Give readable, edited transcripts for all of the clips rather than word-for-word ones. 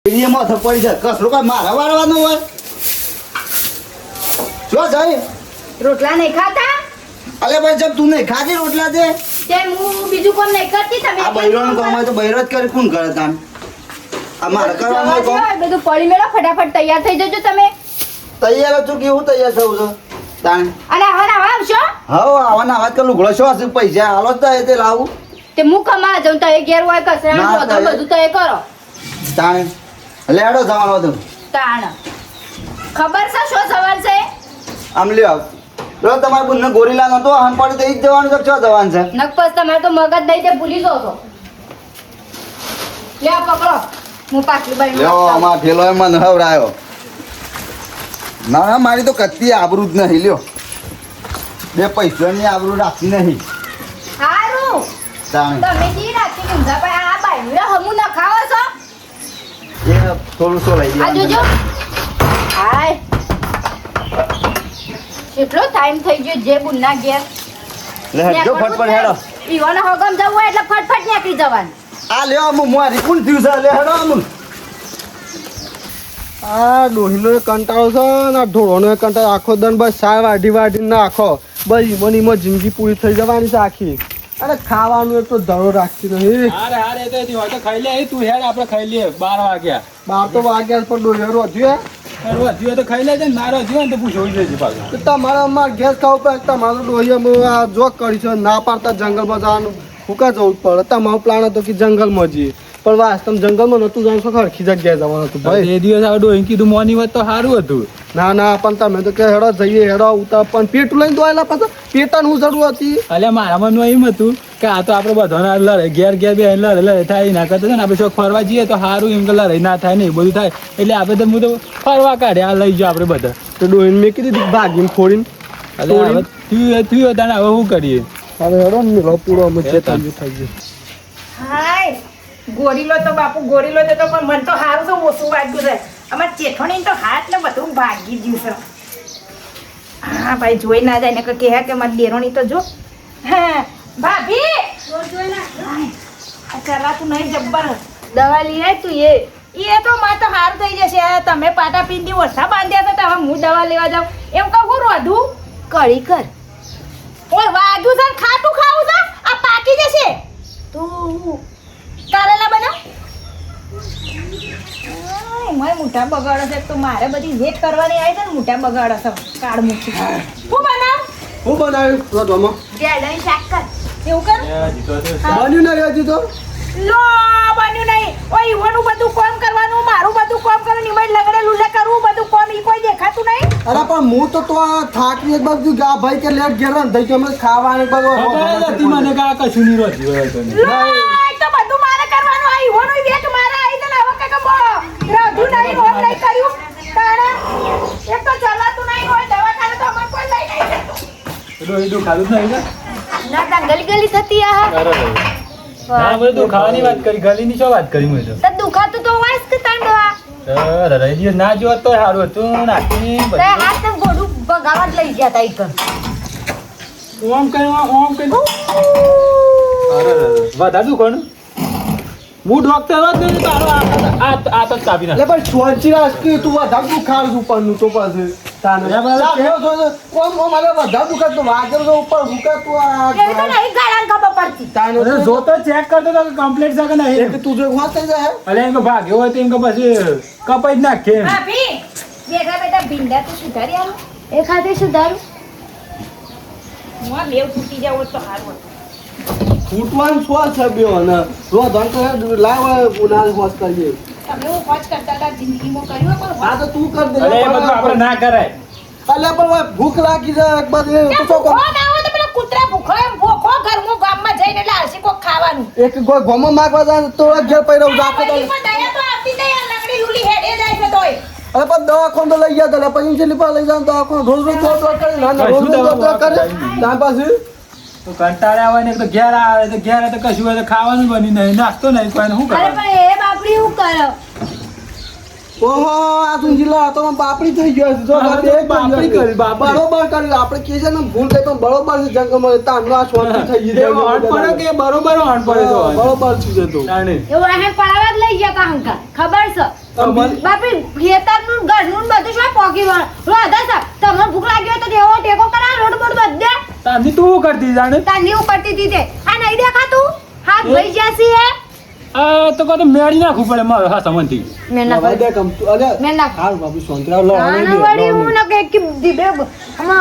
એરિયામાં થપડી છે કસરો કઈ મારા વાળવાનો હોય શું જાય રોટલા નહીં ખાતા? અલે ભાઈ જબ તું નહીં ખાતી રોટલા દે તેમ હું બીજું કોમ નહીં કરતી. તમે આ બૈરોનું કામ હોય તો બૈરો જ કરે કોણ કરે તાન આ મારે કરવાનું હોય કામ બધું પડી મેળો ફટાફટ તૈયાર થઈ જજો તમે. તૈયાર છું કેવું તૈયાર થવું છે તાન અને આવા આવશો હા આવાના વાત કર લુગડો શું હશે પૈસા હાલો જ તો તે લાવું તે હું કમા જાઉં તો એ ઘેર હોય કસરા બધું તો એ કરો તાણ લેડો જવાનો હતું તાણ ખબર છે શું સવાલ છે? આમ લ્યો લો તમારા બુનને ગોરીલા નતો હમ પડે તો ઈ જ જવાનું છે ક્યાં જવાનું છે નકપસ તમારે તો મગજ દઈ દે ભૂલી જાવ છો. લે પકડો હું પાટલી બાઈ લ્યો આમાં ફેલો એ મને હવરાયો ના ના મારી તો કત્તી આબરૂ જ નહીં લ્યો બે પૈસાની આબરૂ રાખી નહીં હારું તાણ તમે જી રાખી ઊંધા પર આ બાઈ હમું ના ખાવો છો એ થોડું સો લઈ આ જોજો હાય કેટલો ટાઈમ થઈ ગયો જે બુનના ઘેર લે હેડો ફટફટ હેડો ઈવાનો હગમ જવું હોય એટલે ફટફટ નીકળી જવાનું. આ લ્યો આમ મારી કોણ થયું છે લે હેડો આમ આ ડોહીનો કંટાળો છે ને આ ઢોળોનો કંટાળો આખો દન બસ સાય વાઢી નાખો બસ ઈમોનીમાં જિંદગી પૂરી થઈ જવાની છે આખી. અરે ખાવાનું એક તો ધડો રાખતી નહીં. હારે તો ખાઈ લે તું હેડ આપણે ખાઈ લઈએ 12 વાગ્યા 12 તો વાગ્યા પણ ડોહીઓ રોધ્યું રોજ્યો તો ખાઈ લેજે ના રોજ્યો તો પૂછો જજે પાછું હે તમારે અમારે ગેસ ખાવું પડે તમારો ડોહીએ આ જોક કરી છે ના પાડતા જંગલમાં જવાનું ફૂકા જવું પડે તમારો પ્લાન હતો કે જંગલમાં જઈએ પણ વાસ્તવ જંગલમાં નતું જવાનું તો ખરખી જગ્યાએ જવાનું હતું ભાઈ. એ દિવસ આવડો અહીં કીધું મોની વાત તો સારું હતું. ના પણ તમે તો કે હેડો જઈએ હેડો ઉતા પણ પેટું લઈને દોયેલા પાછા પેટાનું હું જરૂર હતી. અલ્યા મારા મનમાં એમ હતું કે આ તો આપણે બધાના લડે ઘેર બે લડે થાય ના કરતા ને આપણે ચોક ફરવા જઈએ તો સારું એમ કે લડાઈ ના થાય ને એ બધું થાય એટલે આપણે તો હું તો ફરવા કાઢે આ લઈ જાઓ આપણે બધા તો ડોહીને મેં કીધું ભાગીને ફોડીને એટલે હવે થયું હતા ને હવે શું કરીએ હવે હેડો ને મેળો પૂરો અમે જે થઈ ગયું. હાય ગોરીલો તો બાપુ ગોરીલો તો પણ મન તો સારું તો ઓછું વાગ્યું છે અમાર જેઠોણી તો હાથ ને બધું ભાગી ગયું છે. હા ભાઈ જોઈ ના જાય ને કે કે મારી દેરોણી તો જો હા ભાભી ચલાતું નહીં જબ્બર દવા લઈ આય તું એ તો માં તો સારું થઈ જશે તમે પાટા પીંડી ઓછા બાંધ્યા હતા તો હવે હું દવા લેવા જાઉં એમ કહું હું રોધું કળી કર ઓય વાગ્યું છે ને ખાટું ખાવું છે આ પાકી જશે તું કારેલા બનાવ મોય મોટા બગાડો છે તો મારે બધી વેટ કરવાની આવી છે ને મોટા બગાડો છે કાળ મૂકી હું બનાવ હું બનાવ્યું રોધવામાં ગેડન શાક કર એવું કર બન્યું ને હજી તો લો બન્યું નહીં ઓય ઈવોનું બધું કામ કરવાનું મારું બધું કામ કરવાનું નિમય લગડે લુલે કરવું બધું કામ ઈ કોઈ દેખાતું નહીં. અરે પણ હું તો આ થાકી એક બાજુ ગા ભાઈ કે લેટ ઘેર થઈ ગયો અમે ખાવાનું બધું ખબર જ હતી મને કે આ કશું નહીં રોજ્યું હોય તો નહીં. લો તો બધું મારે કરવાનું આ ઈવોનું વેટ મારે આવી છે ને હવે કાકા બો રાધું નહીં હોમ નહીં કર્યું તારે એક તો ચલાતું નહીં હોય દવાખાને તો અમાર કોઈ લઈ નહીં જતું. એટલું ખાધું જ નહીં ને ના તા ગલી થતી આ ના બધું ખાવાની વાત કરી ગલીની શું વાત કરી મેં તો દુખાતું તો વાસ કે તાન દવા તો રહી દિવસ ના જોત તો સારું હતું નાખી તે હાથ ને ગોડું બગાવત લઈ ગયા તા એક ઓમ કઈ વધારે શું કોણ હું ડોક્ટર હોત ને તારો આ તો ચાપી નાખ એટલે પણ છોંચી રાખ કે તું વધારે તું ખાડ ઉપરનું તો પાસે તાને કોમ મારે વધારે દુખાત તો વાગર તો ઉપર ભૂકા તું આ એવી તો નહીં ગાળાન ખબર પડતી તાને જોતો ચેક કરતો તો કમ્પ્લીટ છે કે નહીં એક તું જો વાત થઈ જાય અલે એમ કે ભાગ્યો હોય તો એમ કે પછી કપાઈ જ નાખે એમ. ભાભી બેઠા બેઠા ભીંડા તો સુધારી આલો એ ખાતે સુધારું હું લેવ તૂટી જાવ તો સારું હતું. ફૂટવાનું સ્વાદ છે બે અને રોધન તો લાવ ઉનાળ હોશ કરીએ તમે હું ખોજ કરતા હતા જિંદગીમાં કર્યું પણ આ તો તું કર દે અલે એ બધું આપણે ના કરાય અલે પણ ઓય ભૂખ લાગી જાય એક બાદ ત્યાં તો ભૂખો ના હોય તો પેલા કૂતરા ભૂખો એમ ભૂખો ઘરમાં ગામમાં જઈને એટલે હસી કોક ખાવાનું એક કોઈ ગોમો માગવા જાય તો ઘેર પૈરો જાતો તો બલીમાં દયા તો આપતી જાય આ લંગડી લૂલી હેડે જાય છે તોય અરે પણ દવાખાન તો લઈ ગયા તો પછી ચલી પા લઈ જાવ દવાખાન રોજ દવા કરે ના ના રોજ દવા કરે ત્યાં પાછી તો કંટાળ્યા હોય ને એક તો ઘેર આવે તો ઘેર તો કશું હોય તો ખાવાનું બની નહીં નાખતો નહીં કોઈ શું અરે કરવાનું પણ એ બાપડી હું કરો ઓહો આ જિલ્લા તો બાપડી થઈ ગયો છે જો હા, બાપડી તો બાપડી કરી, બાપડી. બરોબર કર્યું આપણે કે છે ને ભૂલ થઈ પણ બરોબર છે જંગલમાં તારનો આ શાંતિ થઈ ગઈ એ ઓણ પડે કે બરોબર ઓણ પડે તો બરોબર છે જતો તાણે. એવું એને પડાવવા જ લઈ ગયા તા હંકા ખબર છે બાપી ખેતરનું ઘરનું બધું શું પોકી વળ રોધા છે તમને ભૂખ લાગી હોય તો દેવો ટેકો કરા રોડ બોડ બધે તાંથી તું શું કરતી જાણે તાની ઉપરથી દીધે આ નહીં દેખાતું હાથ ભઈ જાસી હે આ તો કહો તો મેળી નાખવું પડે મારે હા સમનથી મેં ના હવે દેખ આમ તું અરે મેં ના હાલ બાપુ શાંતિ રાવ લો આના વળી હું ના કે દીબે હમ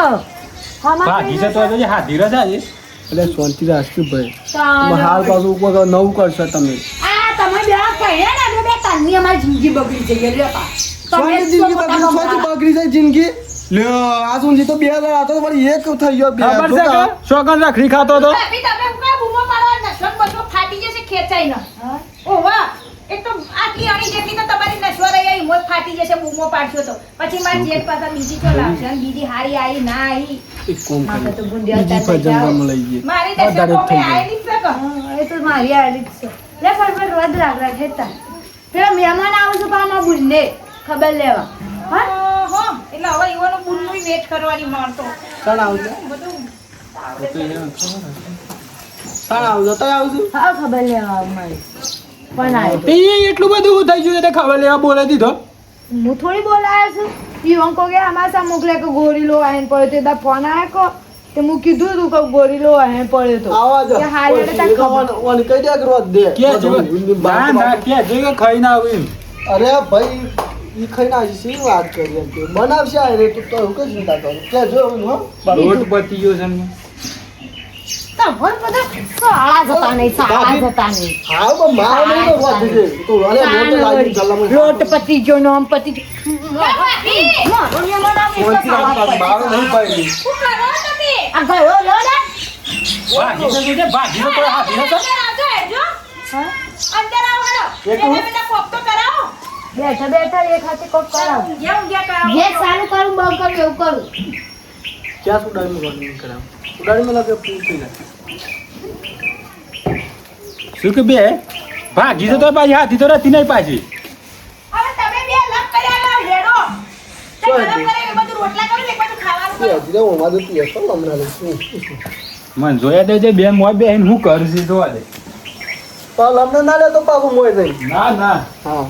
ભાગી છે તો હજી હાથી રસ આજે એટલે શાંતિ રાખજો ભાઈ તાન હાલ બાજુ ઉપર નવું કરશો તમે આ તમે બે કહે ને બે તાની અમારી જિંદગી બગડી જઈ રે પા તમે જિંદગી બગડી જાય જિંદગી લ્યો આ સુધી તો 2000 હતો વળી એક થઈ ગયો બે ખબર છે કે શોકન રાખડી ખાતો તો ભાભી તમે હું કા બૂમો પાડવા નસવન બસો ફાટી જશે ખેંચાઈ ન ઓ વાહ એક તો આટલી અણી જેટલી તો તમારી નસવા રહી આવી મોત ફાટી જશે બૂમો પાડશો તો પછી મારી જેટ પાછા બીજી તો લાવશે અને બીજી હારી આવી ના આવી એક કોમ મારે તો ગુંડિયા બીજી પર જંગલમાં લઈ ગઈ મારી વધારે દશા થઈ કોમે ગઈ. આવી જ શકે એ તો મારી આલી જ છે લે ફરફર રોજ રાખ હેતા પેલા મહેમાન આવું છું પામાં બુંડે ખબર લેવા હા ઓહો એટલે હવે ઈવાનો બુનનું વેટ કરવાની મારતો તાણ આવજો બધું તાણ આવજો તય આવજો હા ખબર લેવા આવું મારી પણ આવ્યો તે એટલું બધું થઈ ગયું એટલે ખબર લેવા બોલે દીધો હું થોડી બોલાયો છું ઈવન કો કે અમારા સા મોકલે કે ગોરીલો આહીને પડ્યો તે દા ફોન આવ્યો કો તે હું કીધું તું કે ગોરીલો આહીને પડ્યો તો આવાજો કે હાલ એટલે તાર ખબર ઓન કઈ દે રોજ દે કે જો ના ના કે જે ખાઈ ના આવું અરે ભાઈ ઈ ખાઈને આવી સી વાત કરી એમ કે બનાવશે આ રે તું તો હું કઈ ચિંતા કરું કે જો હો રોટ પતી ગયો છે ને. તમાર બધા સાળા જતા નહીં સાળા જતા નહીં હા પણ માર નહીં તો વાત છે તો અરે મોટો લાગી ગલ્લામાં લોટ પતિ જો નોમ પતિ મારો મહેમાન આવે ફોનથી રામ પાસ માર નહીં પાડી શું કરો તમે આ ગયો લો ને ભાગી તો જોજે, ભાગી તો હાથી નતો. અંદર આવજો હેજો હા? અંદર આવો હેડો એક હું? બેટા કોક તો કરાવો બેઠા બેઠા એક હાથે કોક કરાવ ઊંઘ્યા કરાવો જે સારું કરું બહુ કરું એવું કરું ક્યાં સુડાડી વાળી કરાવ સુડાડી માં લાગે પૂછી લે શું કે બે ભાગી છે તો પાછી હાથી તો રહેતી નહીં પાછી હવે તમે બે લપ કર્યા હેડો તે શું ગરમ હતું? કરે એ બધું રોટલા કરો ને એક બધું ખાવાનું તું કરો હજી રે ઓમાં જતી હશે ને હમણાં લઈશું મને જોયા દે જે બે મોય બે હું કરું છું જોવા દે પાલ અમને ના લે તો પાછું મોય જાય ના ના હા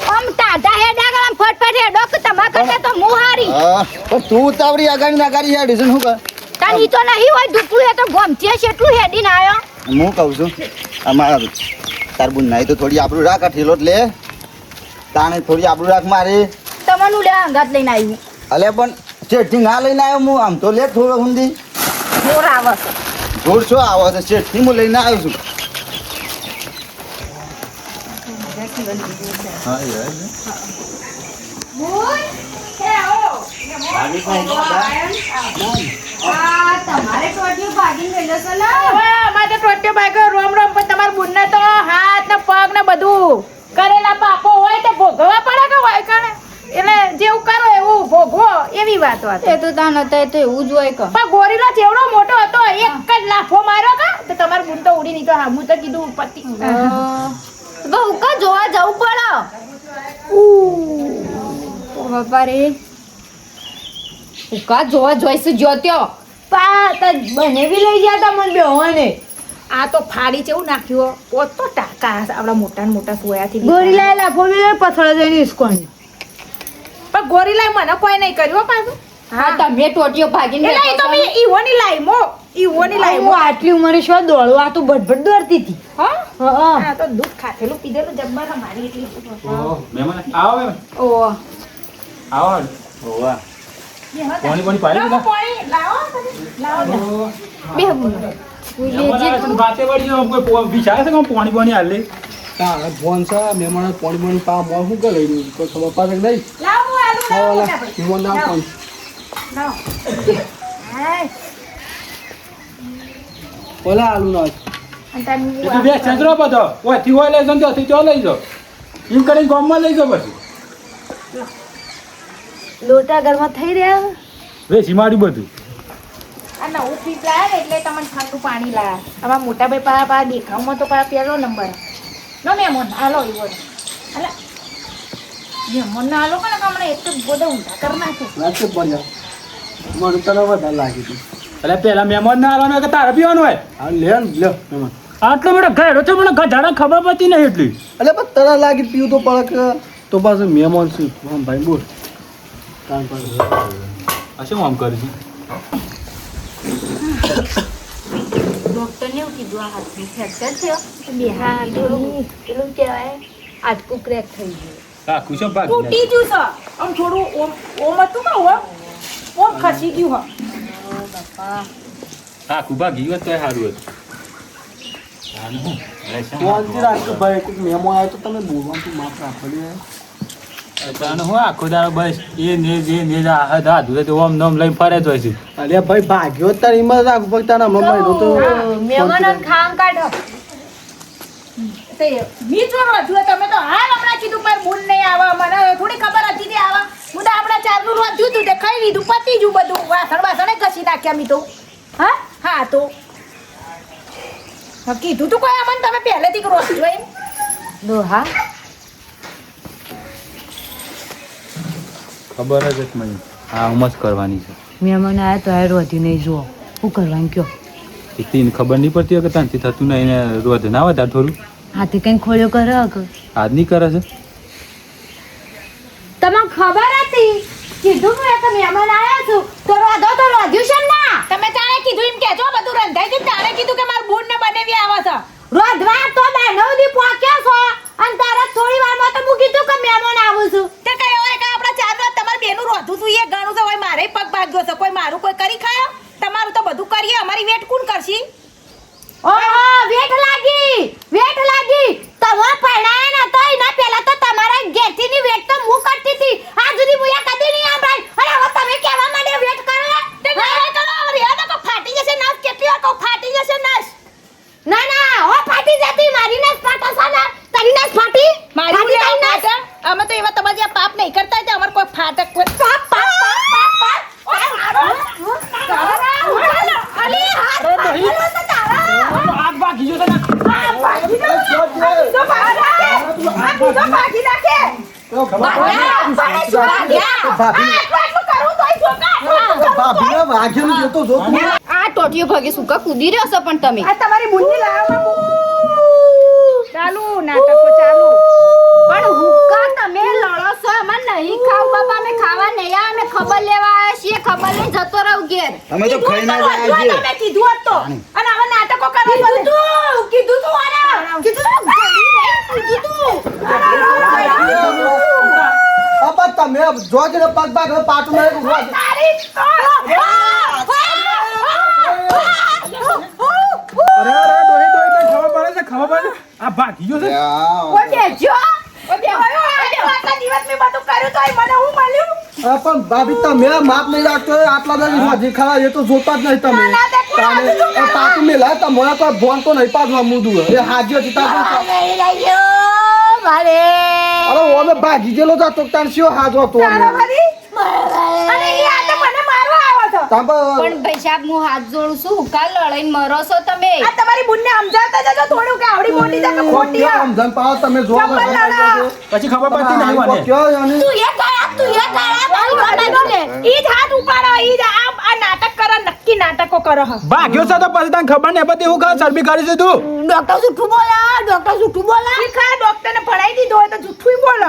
આમ ટાટા હેડા ગરમ ફટફટ હેડો કે તમાર કરતા તો હું હારી હા પણ તું ઉતાવળી આગાડી નાગાડી હેડ છે શું કર તાની તો નહીં હોય દુકડું એ તો ગમતી હશે એટલું હેડીને આવ્યો હું કહું છું અમારા તાર બુન નાઈ તો થોડી આબરૂ રાખ આ ઠેલો લે તાણે થોડી આબરૂ રાખ મારી તમારું લે અંગાત લઈને આવ્યું અલે પણ ચેઠથી ના લઈને આવ્યો હું આમ તો લે થોડો હુંદી જોર આવે છે જોર શું આવો છે ચેઠથી હું લઈને આવ્યો છું હા યાર બોલ કે આવો આ તમારે ટોટિયું ભાગીને ગયેલો છે લા. હવે અમારે તો ટોટ્યો ભાગ્યો રોમ રોમ પણ તમારા બુનને તો હાથ ને પગ ને બધું કરેલા પાપો હોય તો ભોગવવા પડે કે હોય કણે એટલે જેવું કરો એવું ભોગવો એવી વાત વાત એ તો તાન હતા એ તો એવું જ હોય કે પણ ગોરીલો જેવડો મોટો હતો એક જ લાફો માર્યો કા તો તમાર બુન તો ઉડી નહીં તો હા હું તો કીધું પતિ બહુ કા જોવા જવું પડે ઓ બાપા રે ઉકા જોવા જોઈશું જોત્યો પા ત બનેવી લઈ ગયા તા મને બેહોને આ તો ફાડી જેવું નાખ્યું પોત તો ટાકા આપડા મોટા ને મોટા સોયાથી ગોરીલા લાફો મેલે પથળો જઈને ઇસ્કોની પણ ગોરીલાએ મને કોઈ નહીં કર્યું હો પાછું હા તમે ટોટિયો ભાગીને એટલે એ તો મેં ઈવોની લાઈમો ઈવોની હું લાઈમો આટલી ઉંમરે શું દોડવા આ તો ભટભટ દોડતી હતી હા હા આ તો દૂધ ખાધેલું પીધેલું જબ્બર મારી એટલી ઓહો, મહેમાન આવો મહેમાન ઓ આવો હોવા પાણી પાણી પાઈ દીધા? પાણી લાવો તમે, લાવો બે મહેમાન આવે છે ને વાતે વળી જો કોઈ વિચારે છે કે હું પાણી પાણી હાલ લે તારે ફોન છે મહેમાન પાણી પાણી પા મોં શું કરે રહ્યું કોઈ ખબર પડે કે નહીં લાવો આલુ હા લાવો વાલા મહેમાન ના ફોન લાવો હાય ઓલા આલુ ના અને તમે એ તો બે છેતરો બધો ઓથી હોય લઈ જાઓ ત્યાંથી ચો લઈ જાઓ એમ કરીને ગામમાં લઈ જાઓ પછી લોટા ઘરમાં થઈ રહ્યા વેચી માર્યું બધું આ નવું ફ્રીજ લાયા ને એટલે તમને ઠંડુ પાણી લાયા અમારા મોટા ભાઈ પા દેખાવમાં તો પા પહેલો નંબર નો મેમોન હાલો ઈ બોલ અલા મેમોન ના હાલો કે હમણાં એક તો ગોદા ઊંધા કરી નાખું રાતે બન્યા મને તને વધારે લાગી હતી એટલે પેલા મહેમાન ના આવવાનું હોય કે તારે પીવાનું હોય હા લે ને લે એમાં. આટલો બધો ઘેડો છે મને ગધાડા ખબર પડતી નહીં એટલી એટલે પણ તને લાગી પીવું તો પડે કે તો પાછું મહેમાન છું હા ભાઈ બોલ કામ પર આ શું આમ કરી છે ડોક્ટરને એવું કીધું આ હાથની ફ્રેક્ચર થયો બે હાથ થોડું પેલું કહેવાય હાડકું ક્રેક થઈ ગયું આખું છે ભાગ તૂટી ગયું છે આમ થોડું ઓમ હતું કે ઓમ ખસી ગયું હો બાપા આખું ભાગી ગયું તો સારું હતું ફોનથી રાખજો ભાઈ કોઈક મહેમાન આવે તો તમે બોલવાનું માફ રાખો લે અચાનક હું આખો દાડો બસ એ હાથું તો ઓમ નોમ લઈને ફરે જ હોય છે અરે ભાઈ ભાગ્યો તારી હિંમત રાખો ભાઈ તારા હમણાં મહિનો તો મહેમાનો ખામ કાઢો તે મી જો રોજ્યું તમે તો હાલ હમણાં કીધું પર બુન નહીં આવા મને થોડી ખબર હતી ને આવા હું તો આપણા ચારનું રોજ્યું તું તે ખાઈ લીધું પતી ગયું બધું વાસણે ઘસી નાખ્યા મી તો હા તો કીધું તું કોઈ અમને તમે પહેલેથી રોજ જોઈ દોહા ખબર જ હતી મને હા ઉમસ કરવાની છે મહેમાન આવ્યા તો આ રોધી નહીં જુઓ શું કરવાનું કયો તીન ખબર નહીં પડતી હોય કે ત્યાંથી થતું નહીં એને રોજ ના વધારે થોડું હાથી કઈ ખોલ્યો કરે આજ નહીં કરે છે તમને ખબર હતી કીધું મેં કે મહેમાન આવ્યા છું તો રોધ્યું છે ના તમે તાણે કીધું એમ કેજો બધું રંધાઈ ગયું તાણે કીધું કે માર બુન ને બનેવી આવે છે રોધવા તો દાનવદી પહોંચ્યો છો અને તારા થોડી વારમાં તો હું કીધું કે મહેમાન આવું છું તે કયો હોય કે આપણા ચારનો તમાર બેનું રોધું છું એ ગણું છે હોય મારે પગ ભાગ્યો છે કોઈ મારું કોઈ કરી ખાયો તમારું તો બધું કરીએ અમારી વેટ કોણ કરશી ઓહો વેઠ લાગી તમે પરણાયા ના તો એના પહેલા તો તમારા ઘેરથી ની વેઠ તો હું કરતી હતી આ સુધી મુયા કદી નહીં આંભાઈ અરે હવે તમે કેવા માંડે વેઠ કરો તે ના કરો રિયા તો ફાટી જશે નાસ કેટલી વાર કહું ફાટી જશે નાસ ના હો ફાટી જતી મારી નાસ ફાટો સાના તારી નાસ ફાટી મારી ફાટી નાસ તારી નાસ. ફાટા અમે તો એવા તમારા જેવા પાપ નહીં કરતા તે અમાર કોઈ ફાટક કોઈ પાપ અલી હાથ પાડેલો છે તારા આગ ભાગી ગયો તને ભાગી નાખે ભાભીને વાગ્યો ને જોતો જો તું આ ટોટીઓ ભાગે સુકા કૂદી રહ્યો છો પણ તમે આ તમારી બુદ્ધિ લાવો ચાલુ નાટકો ચાલુ પણ હુક્કા તમે લડો છો અમાર નહીં ખાવ બાપા અમે ખાવા નહીં આ અમે ખબર લેવા આવ્યા છીએ ખબર લઈને જતો રહું ઘેર અમે તો ખાઈને જ આવ્યા છીએ તમે કીધું હોત તો અને હવે નાટકો કરવા કીધું તું આને અપા તમે જો કે પગ ભાગ પાટું મારે તારી અરે ડોહી તને ખબર પડે છે આ ભાગી ગયો છે આટલા દિવસ મેં બધું કર્યું તો મને હું મળ્યું પણ ભાભી તમે માપ નહીં રાખતો આટલા બધા હજી ખરા એ તો જોતા જ નહીં તમે તાને પાટું મેલા તમારા તો ભોન તો નહીં પાડવા મુદું એ હાજી હતી તાર મારે અરે ઓમે ભાગી ગયેલો જાતો તાર શિયો હાજો હતો તારા મારી અને ઈ આ તો મને મારવા આવ્યો તો તાંબા પણ ભાઈ સાહેબ હું હાથ જોડું છું હુક્કા લડાઈને મરો છો તમે આ તમારી બુનને સમજાવતા જજો થોડું કે આવડી મોટી છે કે મોટી છે સમજણ પાડો તમે જો પછી ખબર પડતી નહીં મને તું એ ગાળા મારી વાડાનો લે ઈ જ હાથ ઉપાડો ઈ જ આ નાટક કરે નક્કી નાટકો કરે હ ભાગ્યો છે તો પછી તને ખબર નહીં પડતી હું કાં ચરબી કરી છે તું ડોક્ટર જૂઠું બોલા ઈ ખરા ડોક્ટરને ભણાઈ દીધો હોય તો જૂઠું બોલે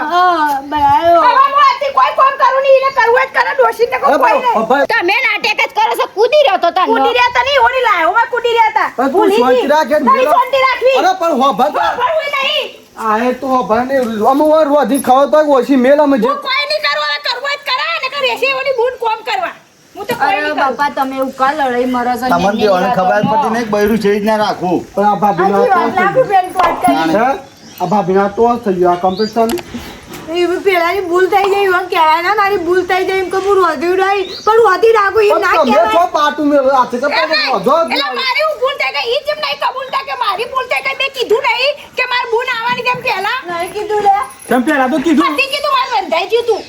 બરાબર હવે હું આથી કોઈ કોમ કરું નહીં એને કરવું જ કરે ડોશીને કોઈ નહીં તમે નાટક જ કરો છો કૂદી રહ્યો તો તાનો કુડી રહ્યા તા નહીં ઓની લાયો માં કુડી રહ્યા તા તું શાંતિ રાખ યાર, તારી શાંતિ રાખવી અરે પણ હો ભાઈ ભણવું નહીં આએ તો ભાઈ ને અમુવાર રોધી ખાવ તો ઓછી મેલ અમે જે હું કોઈ નહીં કરવા કરવું જ કરે અને કરે છે ઓની બુન કોમ કરવા હું તો કોઈ અરે નહીં કરું બાપા તમે ઉકા લડાઈ મરો છો તમને બેઓને ખબર પડતી નહીં કે બૈરું છે જ ના રાખવું પણ આ ભાભી આજી વાત લાખ રૂપિયાની તો વાત કરી હે આ ભાભી ના તો થઈ ગયો આ કોમ્પિટિશન એ પેલાની ભૂલ થઈ ગઈ એમ કહેવાય ના મારી ભૂલ થઈ ગઈ એમ કે હું રોધ્યું નહીં પણ રોધી રાખું એમ ના તમે કહેવાય છો પાટું મેલ આ છે કે જો એટલે મારી હું ભૂલ થઈ ગઈ ઈ જેમ નહીં કબૂલ થાય કે મારી ભૂલ થઈ ગઈ મેં કીધું નહીં કે માર બુન આવવાની તેમ પહેલા નહીં કીધું લે તેમ પેલા તો કીધું નથી કીધું મારું બંધાઈ ગયું તું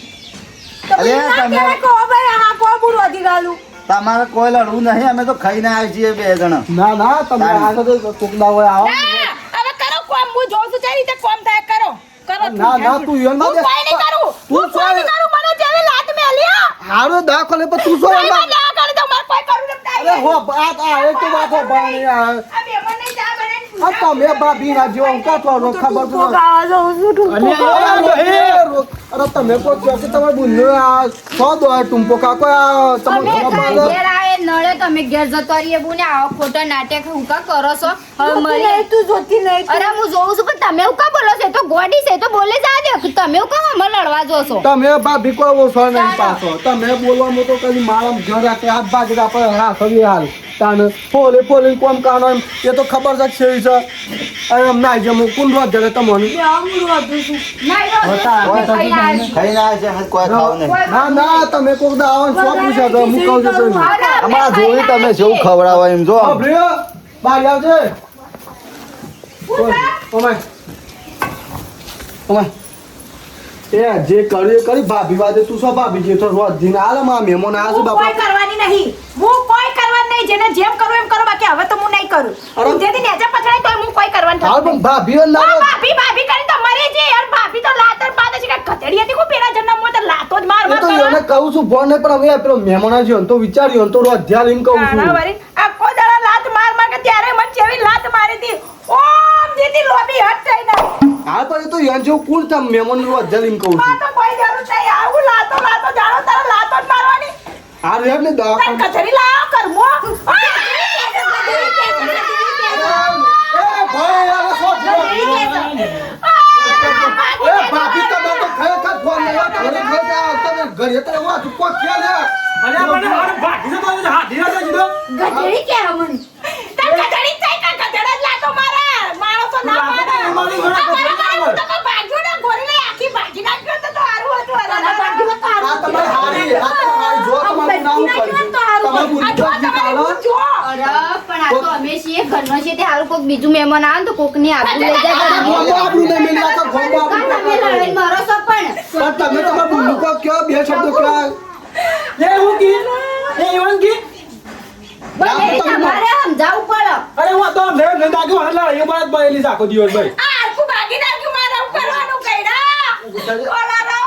તો અરે ના તમે- કહેવાય કહો ભાઈ હા કહો હું રોધી ગાલું તમારે કોઈ લડવું નહીં અમે તો ખાઈને આવ્યા છીએ બે જણા ના ના તમે આગળ તો કોકડા હોય આવો ના હવે કરો કોમ હું જોઉં છું કઈ રીતે ના ના તું ઈવન માં હું કોઈ નહીં કરું તું હું કોઈ નહીં કરું મને જેવી લાત મેલ્યા હારો દાખલે પણ તું શું કોઈ માં ના કરે તો મારે કોઈ કરું નથી અરે હો આ એક તો વાત હો બાણી આ આ મહેમાન નહીં ચા બનાવીને આ તમે ભાભી ના જેવો કાઠો ખબર તો અને અરે તમે કોઈ કહો કે તમે બુંદો આ સો દો ટુંપો કાકો આ તમે અમે ખબર ઘેર આએ નળે તમે ઘેર જતો રહીએ બુને આવો ખોટા નાટક હું કા કરો છો હવે મરી તું જોતી નહીં અરે હું જોઉં છું પણ તમે હું કા બોલો છો એ તો ગોડી છે એ તો બોલે જા દે તમે હું કા મને લડવા જો છો તમે ભાભી કોઈ ઓછો નહીં પાછો તમે બોલવામાં તો કદી મારા ઘર રાખે હાથ બાજુ આપણે હા સવી હાલ તાને પોલે કોમ કાનો એમ એ તો ખબર છે છેવી છે અરે એમ ના જેમ કોણ રોજ જરે તમને ખાઈ ના છે કોઈ ખાવ નહીં ના ના તમે કોક દા આવો શું પૂછ્યા તો હું કહું છું તમને અમારા જોઈ તમે જેવું ખવડાવો એમ જો અભ્રિય બહાર આવજે ઓમાય એ જે કર્યું એ કરી ભાભી વાદે તું શું ભાભી જે તો રોજ દિન આલે માં મહેમાન આ છે હું કોઈ બાપા કરવાની નહીં હું કોઈ કરવાની નહીં જેને જેમ કરવું એમ કરો બાકી હવે તો હું નહીં કરું અરે. હું જેથી નેજા પકડાય તો હું કોઈ કરવાનું હાલ થતું પણ નહીં. ભાભી ના આ ભાભી ભાભી કરી તો મરી જઈ યાર ભાભી તો લાતર પાડે છે કે કતડી હતી કોઈ પેલા જન્મમાં તો લાતો જ માર એ માર તો કરવા. એને કહું છું ફોન નહીં પણ હવે પેલો મહેમાન આવ્યો ને તો વિચાર્યો ને તો રોજ ધ્યાન એમ કહું નાના છું વળી, આખો દાડો લાત માર માર કે ત્યારે મને જેવી લાત મારી હતી ઓમ જેથી લોબી હટ થઈ ના હાલ પણ એ તો યન જેવું કોણ થાય મહેમાન રોજ ધ્યાન એમ કહું આ છું તો કોઈ જરૂર નહીં આવું લાતો લાતો જાણો તારે લાતો જ મારવાની આ રેડ ને તને દવાખાને કચરી લાવો કરમો એ ભાઈ આ શું થયું? એ ભાભી તમે તો ખરેખર ફોન નહીં ઘરે ખાઈ તમે ઘરે તો એવા ચૂકો ક્યાં લે ગધેડી કે મને તને કચરી થઈ કે કચરા જ લાતો મારા માણસો ના મારે તો ભાગ્યો ને ગોરીને આખી ભાજી નાખ્યો તો હારું હતું તારા ભાગ્યમાં તો આ તમારી હારી આ તમારી જો તમારું નામ કર્યું તમે બુદ્ધિ કાઢો અરે પણ આ તો અમે છીએ ઘરનો છે તે હારું કોક બીજું મહેમાન આવે ને તો કોક ની આબરૂ લઈ જાય ગોમો આપણું નહીં મિલી આ તો ગોમો તમે આપણું લડાઈ મારો છો પણ પણ તમે તમારા બુલ્લુ કો કયો બે શબ્દો કયા એ હું કી એ ઈવન કી બને તમારે સમજાવવું પડે અરે હું તો લે લે દાગી મને લડાઈ બાદ બાયલી આખો દિવસ ભાઈ આ આખું ભાગી નાખ્યું મારા ઉપર કરવાનું કઈડા ઓલા રો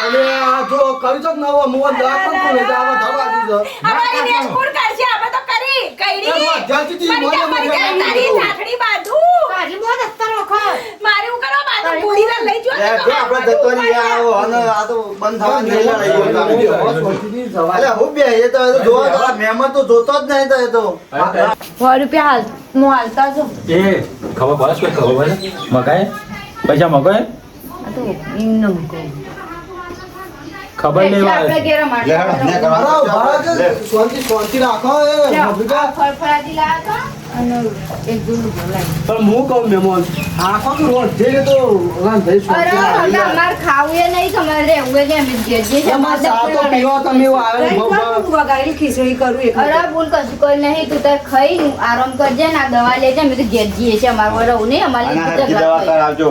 અને આ જો કરી તો નવો મુવા દા પણ કોને જાવ ધવા દીધો અમારી દેશ કોણ કરશે અમે તો કરી કઈડી જ્યાંથી મારી મને મારી મને તારી ઝાકડી બાજુ કાજી મોત અત્તર વખત મારી હું કરવા બાજુ ગોળીને લઈ જો એ જો આપણે જતો રહી આવો અને આ તો બંધ થવાની લડાઈ અલે હું બે એ તો જોવા તો મહેમાન તો જોતો જ નહીં તો એ તો 100 રૂપિયા હાલ હું હાલતા છું એ ખબર બસ કોઈ ખબર પડે મકાય પૈસા મકાય આ તો ઇન્નો કહું ખબર લેવા આપણે ઘેર લે મારતા હેડો, ને અરે કરવા ભારત શાંતિ રાખો એ મભિકા ફળફળાદી લાવ્યા હતા અને એક દૂધ બોલાય પણ હું કહું મહેમાન આખો તો રોજ જે તો રાંધાઈ અરે શાંતિ હવે અમાર ખાવું એ નહીં તમારે રહેવું એ કે અમે ઘેર જઈએ છીએ. એમાં સાતો પીવો તમે આવે વગાડી ખીચડી કરું એક અરે બોલ કશું કોઈ નહીં તું તાર ખાઈ આરામ કરજે ને આ દવા લેજે અમે તો ઘેર જઈએ છીએ અમારે રહું નહીં અમારી અને લીધે હરખી ઝઘડા દવા થાય. કરાવજો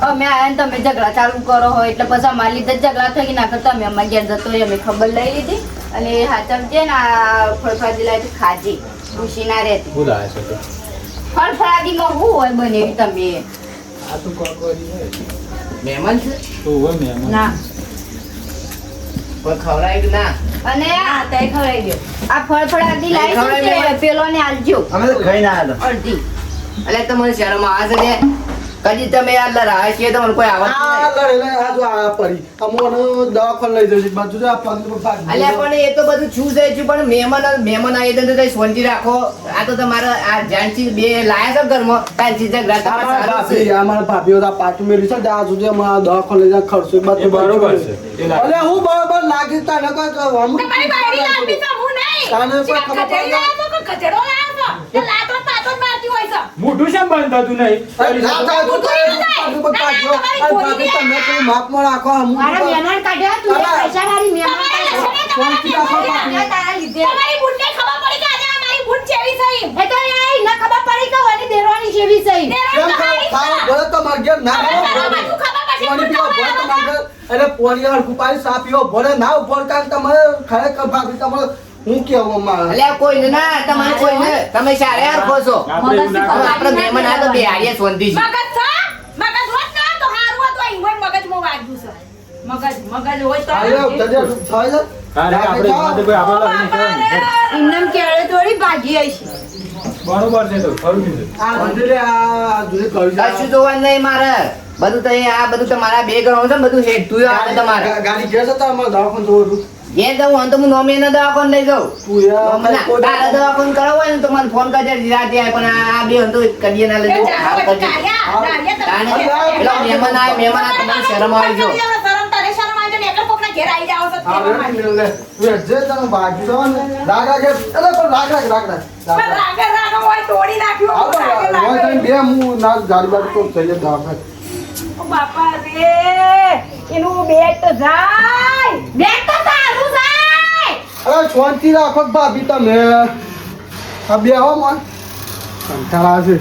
અમે આયા ને તમે ઝઘડા ચાલુ કરો હોય એટલે પછી અમારી લીધે જ ઝઘડા થઈ ના કરતા અમે અમારા ઘેર જતો રહી અમે ખબર લઈ લીધી અને એ હાચવજે ને આ ફળફળાદી લાવી ખાજી ખુશી ના રહેતી બોલાય છે તો ફળફળાદીમાં શું હોય બનેવી તમે આ તો કોકોરી હે મહેમાન છે તો હોય મેં ના કોઈ ખવડાય કે ના અને આ તય ખવડાવી દો આ ફળફળાદી લાવી ખવડાવી છે પેલો ને આલજો અમે તો ખાઈ ના આવ્યા અડધી એટલે તમને શરમ આવે છે ને કદી તમે યાર લડાય છે તમને કોઈ આવત આ લડે આ જો આ પડી અમોને દવાખાને લઈ જશે બાજુ આ પગ પર ભાગ અલ્યા પણ એ તો બધું છું છે છું પણ મહેમાન આવી તો તમે શાંતિ રાખો આ તો તમારા આ જાનસી બે લાયા છે ઘરમાં તાનસી ઝઘડા તમારા સારું છે. અમારા ભાભીઓ આ પાટું મેરી છે આ સુધી અમારા દવાખાને લઈ જાય ખર્ચો એ બરોબર છે એ લાગે અલે હું બરોબર લાગી તને કોઈ હમ તમારી બાયડી લાંબી છે હું નહીં તાને કોઈ ખબર કચરી પડે લાવો તો કચરો લાવો તો લાતો પાતો જ મારતી હોય છે મોઢું શેમ બંધ થતું નહીં ના થાય તો પાટું પર પાટો અરે ભાભી તમે કોઈ માપમાં રાખો હમ મારા મહેમાન કાઢ્યા તું અરે. પૈસા મારી મહેમાન કાઢ્યા. શાંતિ રાખો પાટું. તારા લીધે તમારી બુનને ખબર પડી કે આજે અમારી બુન ચેવી થઈ એ તો એ ના ખબર પડી કે ઓની દેરવાની જેવી સહી કેમ ખાવ ભલે તમારે ઘેર ના બધું ખબર પછી પાણી પીવો ભલે તમારે ઘેર એટલે પોણી હરખું પાણી સા પીવો ભલે ના ઉપર કારણ તમારે ખરેખર ભાભી તમારે હું કેવું અમારે અલ્યા કોઈને ના તમારે કોઈને તમે સારે યાર ખો છો આપણે એવું ના હવે આપણે મહેમાન આવે તો બે હારીએ શાંતિ છે મગજ છે મગજ હોય તો અરે તજે થાય છે અરે આપણે માટે કોઈ આપણે લઈને કહેવાય ઇન્નમ કેળે થોડી ભાગી આવીશ બરોબર છે તો ખરું કીધું આ મંદિરે આ જુદી કરી કશું જોવાનું નહીં મારે બધું તો આ બધું તમારા બે ગ્રાઉન્ડ છે ને બધું હેઠું આવે તમારે ગાડી ઘેર જતા અમારે દવાખાને જવું હતું જે દઉં હું તો હું નોમી ને દવાખાને લઈ જાઉં તું યાર ના, તારે દવાખાને કરાવવું હોય ને તો મને ફોન કરજે રાતે આય પણ આ બે હું તો કડીએ ના લઈ જાઉં હાલ કરજે તાને પેલા મહેમાન આવે તમને શરમ આવી જો હા લે તું જે તને બાકી તો ને રાગા કે અરે પણ રાગ તોડી નાખ્યું હવે બે હું ના ગાડી બાડી તો થઈ જાય દવાખાને બાપા રે એનું બેટ તો જાય બેટ તો તારું જાય અરે શાંતિ રાખો ભાભી તમે આ બે હો મન કંટાળા છે